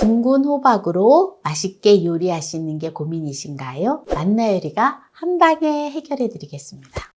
둥근 호박으로 맛있게 요리하시는 게 고민이신가요? 만나요리가 한 방에 해결해 드리겠습니다.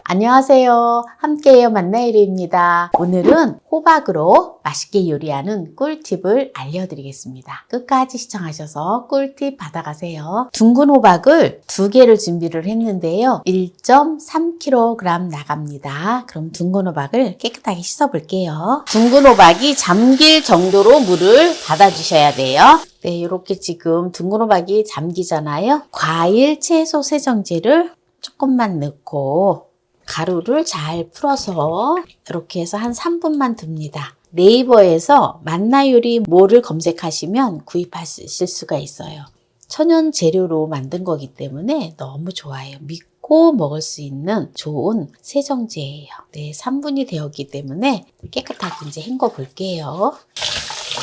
안녕하세요. 함께해요 만나요리입니다. 오늘은 호박으로 맛있게 요리하는 꿀팁을 알려드리겠습니다. 끝까지 시청하셔서 꿀팁 받아가세요. 둥근 호박을 2개를 준비를 했는데요. 1.3kg 나갑니다. 그럼 둥근 호박을 깨끗하게 씻어 볼게요. 둥근 호박이 잠길 정도로 물을 받아주셔야 돼요. 네, 이렇게 지금 둥근 호박이 잠기잖아요. 과일, 채소 세정제를 조금만 넣고 가루를 잘 풀어서 이렇게 해서 한 3분만 둡니다. 네이버에서 만나요리 뭐를 검색하시면 구입하실 수가 있어요. 천연 재료로 만든 거기 때문에 너무 좋아요. 믿고 먹을 수 있는 좋은 세정제예요. 네, 3분이 되었기 때문에 깨끗하게 이제 헹궈 볼게요.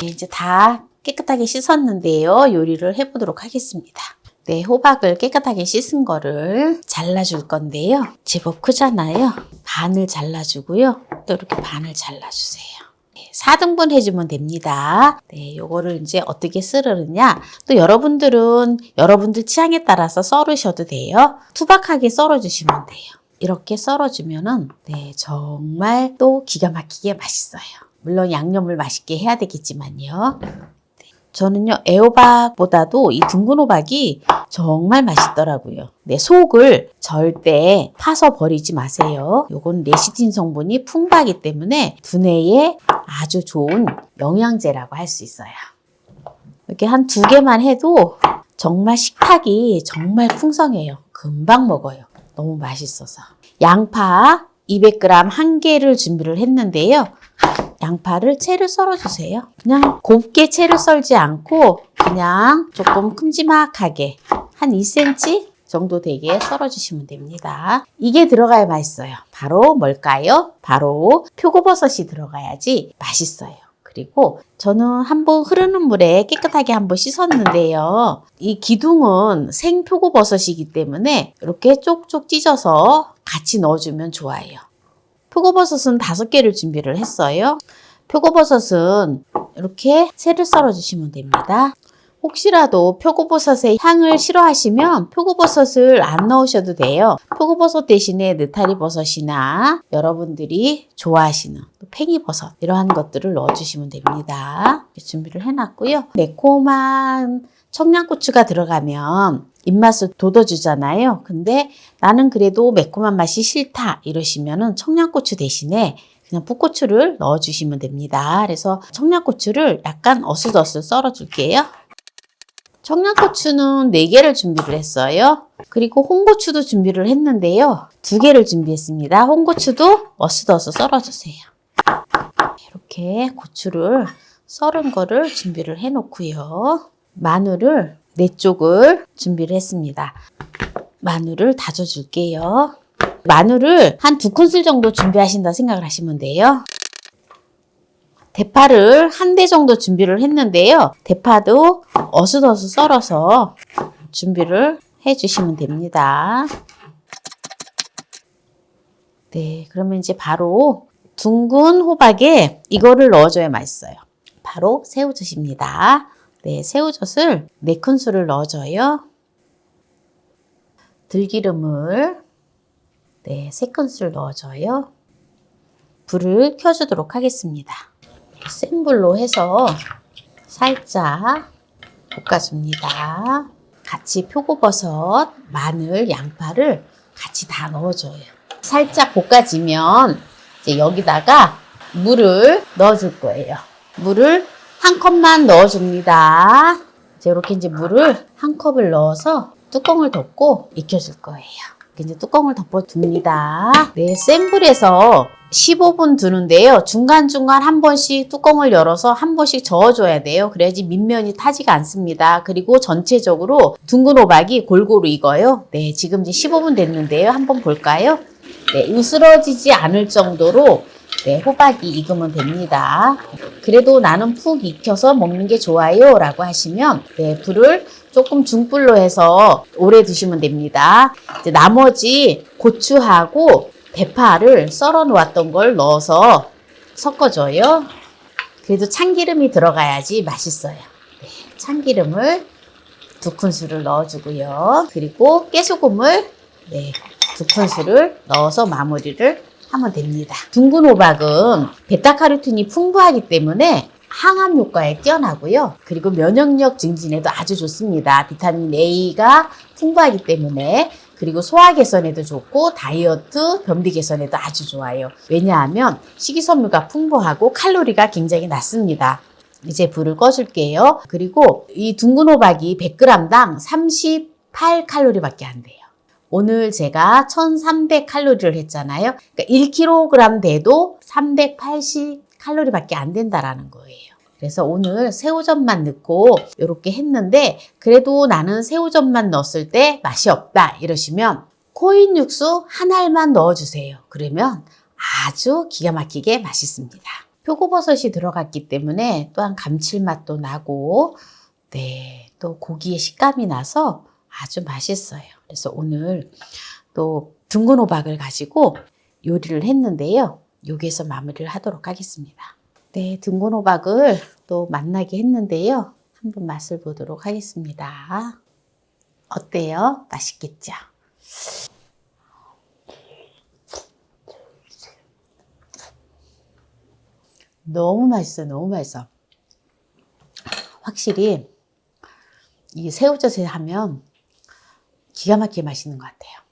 네, 이제 다 깨끗하게 씻었는데요. 요리를 해보도록 하겠습니다. 네, 호박을 깨끗하게 씻은 거를 잘라줄 건데요. 제법 크잖아요. 반을 잘라주고요. 또 이렇게 반을 잘라주세요. 네, 4등분 해주면 됩니다. 네, 요거를 이제 어떻게 썰으느냐. 또 여러분들 취향에 따라서 썰으셔도 돼요. 투박하게 썰어주시면 돼요. 이렇게 썰어주면은, 네, 정말 또 기가 막히게 맛있어요. 물론 양념을 맛있게 해야 되겠지만요. 저는요, 애호박보다도 이 둥근 호박이 정말 맛있더라고요. 네, 속을 절대 파서 버리지 마세요. 요건 레시틴 성분이 풍부하기 때문에 두뇌에 아주 좋은 영양제라고 할 수 있어요. 이렇게 한 2개만 해도 정말 식탁이 정말 풍성해요. 금방 먹어요. 너무 맛있어서. 양파 200g 1개를 준비를 했는데요. 양파를 채를 썰어주세요. 그냥 곱게 채를 썰지 않고 그냥 조금 큼지막하게 한 2cm 정도 되게 썰어주시면 됩니다. 이게 들어가야 맛있어요. 바로 뭘까요? 바로 표고버섯이 들어가야지 맛있어요. 그리고 저는 한번 흐르는 물에 깨끗하게 한번 씻었는데요. 이 기둥은 생 표고버섯이기 때문에 이렇게 쪽쪽 찢어서 같이 넣어주면 좋아요. 표고버섯은 5개를 준비를 했어요. 표고버섯은 이렇게 채를 썰어주시면 됩니다. 혹시라도 표고버섯의 향을 싫어하시면 표고버섯을 안 넣으셔도 돼요. 표고버섯 대신에 느타리버섯이나 여러분들이 좋아하시는 팽이버섯 이러한 것들을 넣어주시면 됩니다. 준비를 해놨고요. 매콤한 청양고추가 들어가면 입맛을 돋워주잖아요. 근데 나는 그래도 매콤한 맛이 싫다 이러시면은 청양고추 대신에 그냥 풋고추를 넣어주시면 됩니다. 그래서 청양고추를 약간 어슷어슷 썰어줄게요. 청양고추는 4개를 준비를 했어요. 그리고 홍고추도 준비를 했는데요. 2개를 준비했습니다. 홍고추도 어슷어슷 썰어주세요. 이렇게 고추를 썰은 거를 준비를 해놓고요. 마늘을 4쪽을 준비를 했습니다. 마늘을 다져줄게요. 마늘을 한 2큰술 정도 준비하신다 생각을 하시면 돼요. 대파를 1대 정도 준비를 했는데요. 대파도 어슷어슷 썰어서 준비를 해주시면 됩니다. 네, 그러면 이제 바로 둥근 호박에 이거를 넣어줘야 맛있어요. 바로 새우젓입니다. 네, 새우젓을 4큰술을 넣어줘요. 들기름을 3큰술 넣어줘요. 불을 켜주도록 하겠습니다. 센 불로 해서 살짝 볶아줍니다. 같이 표고버섯, 마늘, 양파를 같이 다 넣어줘요. 살짝 볶아지면 이제 여기다가 물을 넣어줄 거예요. 물을 1컵만 넣어줍니다. 이렇게 이제 물을 1컵을 넣어서 뚜껑을 덮고 익혀줄 거예요. 이제 뚜껑을 덮어둡니다. 네, 센 불에서 15분 두는데요. 중간중간 한 번씩 뚜껑을 열어서 한 번씩 저어줘야 돼요. 그래야지 밑면이 타지가 않습니다. 그리고 전체적으로 둥근 호박이 골고루 익어요. 네, 지금 이제 15분 됐는데요. 한번 볼까요? 네, 으스러지지 않을 정도로 네, 호박이 익으면 됩니다. 그래도 나는 푹 익혀서 먹는 게 좋아요 라고 하시면 네, 불을 조금 중불로 해서 오래 두시면 됩니다. 이제 나머지 고추하고 대파를 썰어 놓았던 걸 넣어서 섞어줘요. 그래도 참기름이 들어가야지 맛있어요. 네, 참기름을 2큰술을 넣어주고요. 그리고 깨소금을 2큰술을 넣어서 마무리를 하면 됩니다. 둥근 호박은 베타카로틴이 풍부하기 때문에 항암 효과에 뛰어나고요. 그리고 면역력 증진에도 아주 좋습니다. 비타민 A가 풍부하기 때문에. 그리고 소화 개선에도 좋고 다이어트, 변비 개선에도 아주 좋아요. 왜냐하면 식이섬유가 풍부하고 칼로리가 굉장히 낮습니다. 이제 불을 꺼줄게요. 그리고 이 둥근 호박이 100g당 38칼로리밖에 안 돼요. 오늘 제가 1300칼로리를 했잖아요. 그러니까 1kg 돼도 380칼로리밖에 안 된다라는 거예요. 그래서 오늘 새우젓만 넣고 이렇게 했는데 그래도 나는 새우젓만 넣었을 때 맛이 없다 이러시면 코인 육수 한 알만 넣어주세요. 그러면 아주 기가 막히게 맛있습니다. 표고버섯이 들어갔기 때문에 또한 감칠맛도 나고 또 고기의 식감이 나서 아주 맛있어요. 그래서 오늘 또 둥근 호박을 가지고 요리를 했는데요. 여기에서 마무리를 하도록 하겠습니다. 둥근 호박을 또 맛나게 했는데요. 한번 맛을 보도록 하겠습니다. 어때요? 맛있겠죠? 너무 맛있어요. 너무 맛있어. 확실히 이 새우젓에 하면 기가 막히게 맛있는 것 같아요.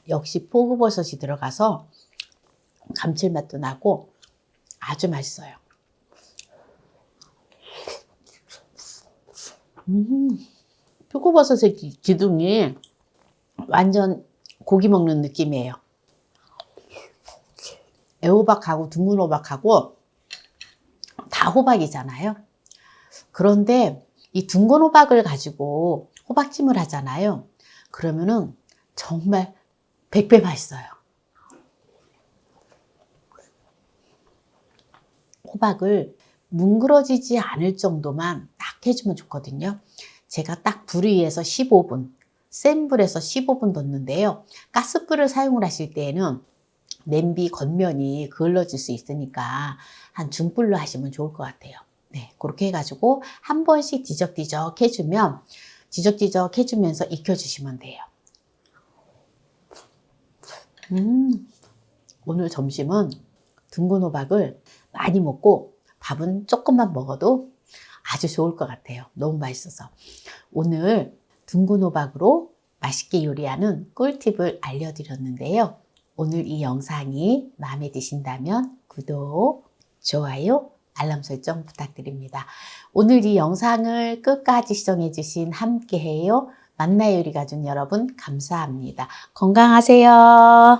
역시 표고버섯이 들어가서 감칠맛도 나고 아주 맛있어요. 표고버섯의 기둥이 완전 고기 먹는 느낌이에요. 애호박하고 둥근 호박하고 다 호박이잖아요. 그런데 이 둥근 호박을 가지고 호박찜을 하잖아요. 그러면은 정말 100배 맛있어요. 호박을 뭉그러지지 않을 정도만 딱 해주면 좋거든요. 제가 딱 불 위에서 15분, 센 불에서 15분 뒀는데요. 가스불을 사용을 하실 때에는 냄비 겉면이 그을러질 수 있으니까 한 중불로 하시면 좋을 것 같아요. 그렇게 해가지고 한 번씩 뒤적뒤적 해주면 뒤적뒤적 해주면서 익혀주시면 돼요. 오늘 점심은 둥근 호박을 많이 먹고 밥은 조금만 먹어도 아주 좋을 것 같아요. 너무 맛있어서. 오늘 둥근 호박으로 맛있게 요리하는 꿀팁을 알려드렸는데요. 오늘 이 영상이 마음에 드신다면 구독, 좋아요, 알람 설정 부탁드립니다. 오늘 이 영상을 끝까지 시청해주신 함께해요 만나요 요리 가족 여러분 감사합니다. 건강하세요.